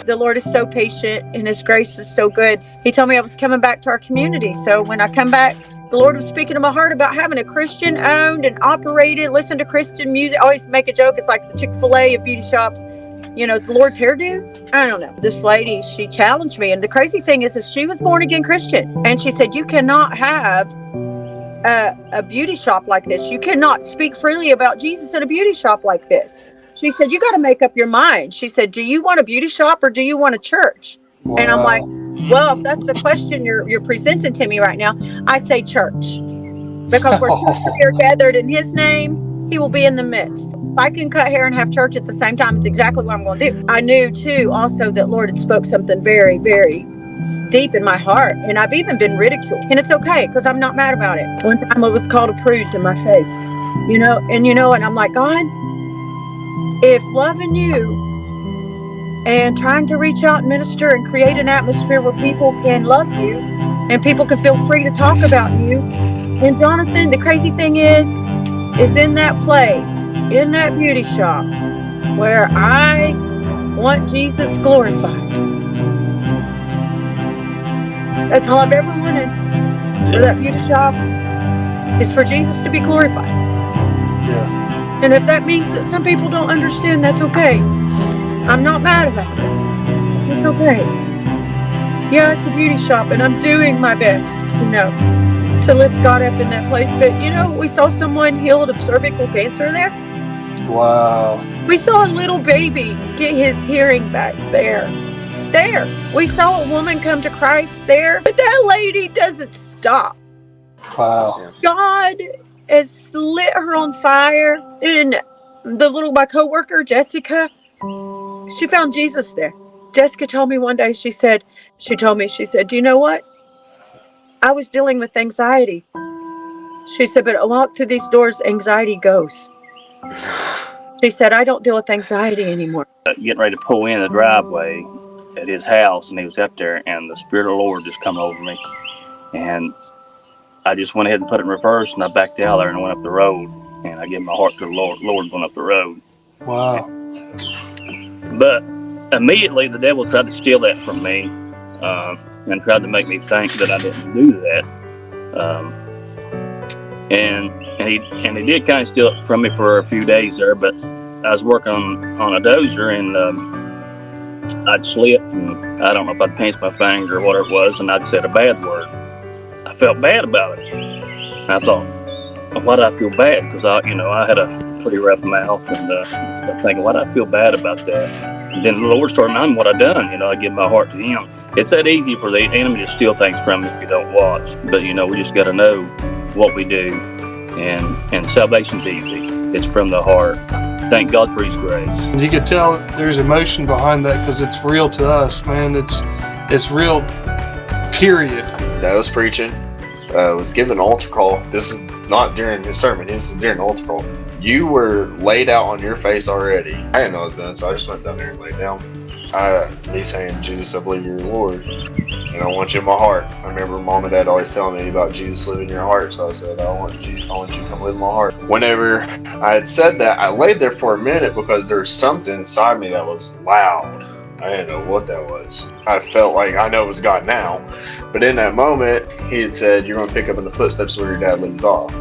The Lord is so patient and His grace is so good. He told me I was coming back to our community. So when I come back, the Lord was speaking to my heart about having a Christian owned and operated, listen to Christian music. I always make a joke. It's like the Chick-fil-A of beauty shops. You know, the Lord's hairdos. I don't know. This lady, she challenged me. And the crazy thing is she was born again Christian. And she said, you cannot have a beauty shop like this. You cannot speak freely about Jesus in a beauty shop like this. She said, you got to make up your mind. She said, do you want a beauty shop or do you want a church? Wow. And I'm like, well, if that's the question you're presenting to me right now, I say church. Because we're gathered in His name, He will be in the midst. If I can cut hair and have church at the same time, it's exactly what I'm going to do. I knew too also that Lord had spoke something very, very deep in my heart. And I've even been ridiculed. And it's okay, because I'm not mad about it. One time I was called a prude to my face. And I'm like, God, if loving you and trying to reach out and minister and create an atmosphere where people can love you and people can feel free to talk about you. And Jonathan, the crazy thing is in that place, in that beauty shop, where I want Jesus glorified. That's all I've ever wanted for that beauty shop, is for Jesus to be glorified. Yeah. And if that means that some people don't understand, that's okay. I'm not mad about it. It's okay. Yeah, it's a beauty shop, and I'm doing my best, to lift God up in that place. But, we saw someone healed of cervical cancer there. Wow. We saw a little baby get his hearing back there. We saw a woman come to Christ there. But that lady doesn't stop. Wow. God has lit her on fire. And my coworker, Jessica, she found Jesus there. Jessica told me one day, she said, do you know what? I was dealing with anxiety. She said, but I walk through these doors, anxiety goes. She said, I don't deal with anxiety anymore. Getting ready to pull in the driveway at his house, and he was up there, and the Spirit of the Lord just come over me. And I just went ahead and put it in reverse, and I backed out there and went up the road. And I gave my heart to the Lord going up the road. Wow. But immediately the devil tried to steal that from me, and tried to make me think that I didn't do that. And he did kind of steal it from me for a few days there. But I was working on a dozer, and I'd slipped, and I don't know if I'd pinched my finger or whatever it was, and I'd said a bad word. I felt bad about it. And I thought, why did I feel bad? Because I had a pretty rough mouth, and I was thinking, why did I feel bad about that? And then the Lord started reminding me what I done. I give my heart to Him. It's that easy for the enemy to steal things from you if you don't watch. But we just got to know what we do, and salvation's easy. It's from the heart. Thank God for His grace. And you could tell there's emotion behind that, because it's real to us, man. It's real. Period. That was preaching. Was given an altar call. This is not during his sermon. This is during the altar call. You were laid out on your face already. I didn't know I was done, so I just went down there and laid down. Me saying, Jesus, I believe you're Lord, and I want you in my heart. I remember Mom and Dad always telling me about Jesus living in your heart, so I said, I want you to come live in my heart. Whenever I had said that, I laid there for a minute because there was something inside me that was loud. I didn't know what that was. I felt like I know it was God now, but in that moment, He had said, you're going to pick up in the footsteps where your dad leaves off.